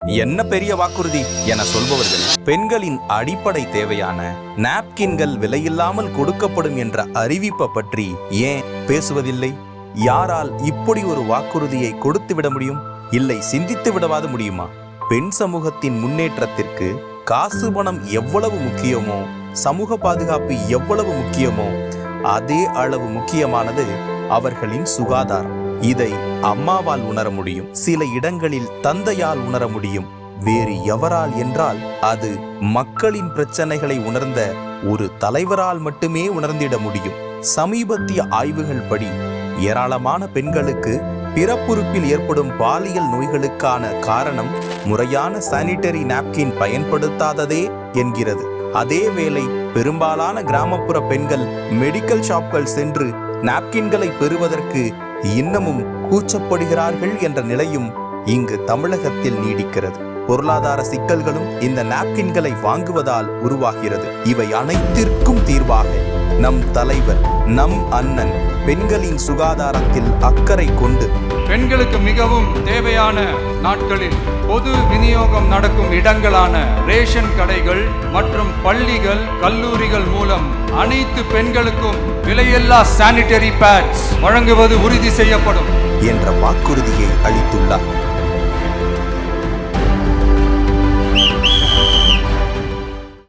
என்ன பெரிய வாக்குறுதி என சொல்பவர்கள் பெண்களின் அடிப்படை தேவையான நாப்கின்கள் விலையில்லாமல் கொடுக்கப்படும் என்ற அறிவிப்பை பற்றி ஏன் பேசுவதில்லை? யாரால் இப்படி ஒரு வாக்குறுதியை கொடுத்து விட முடியும்? இல்லை, சிந்தித்து விடவாது முடியுமா? பெண் சமூகத்தின் முன்னேற்றத்திற்கு காசு பணம் எவ்வளவு முக்கியமோ, சமூக பாதுகாப்பு எவ்வளவு முக்கியமோ, அதே அளவு முக்கியமானது அவர்களின் சுகாதாரம். இதை அம்மாவால் உணர முடியும், சில இடங்களில் தந்தையால் உணர முடியும். வேறு எவரால் என்றால் அது மக்களின் பிரச்சனைகளை உணர்ந்த ஒரு தலைவரால் மட்டுமே உணர்ந்திட முடியும். சமீபத்திய ஆய்வுகள் படி ஏராளமான பெண்களுக்கு பிறப்புறுப்பில் ஏற்படும் பாலியல் நோய்களுக்கான காரணம் முறையான சானிட்டரி நாப்கின் பயன்படுத்தாததே என்கிறது. அதேவேளை பெரும்பாலான கிராமப்புற பெண்கள் மெடிக்கல் ஷாப்கள் சென்று நாப்கின்களை பெறுவதற்கு இன்னமும் கூச்சப்படுகிறார்கள் என்ற நிலையும் இங்கு தமிழகத்தில் நீடிக்கிறது. பொருளாதார சிக்கல்களும் இந்த நாப்கின்களை வாங்குவதால் உருவாகிறது. இவை அனைத்திற்கும் தீர்வாக நம் தலைவர், நம் அண்ணன் பெண்களின் சுகாதாரத்தில் அக்கறை கொண்டு பெண்களுக்கு மிகவும் தேவையான நாட்களில் பொது விநியோகம் நடக்கும் இடங்களான ரேஷன் கடைகள் மற்றும் பள்ளிகள், கல்லூரிகள் மூலம் அனைத்து பெண்களுக்கும் விலையில்லா சானிட்டரி பேட்ஸ் வழங்குவது உறுதி செய்யப்படும் என்ற வாக்குறுதியை அளித்துள்ளார்.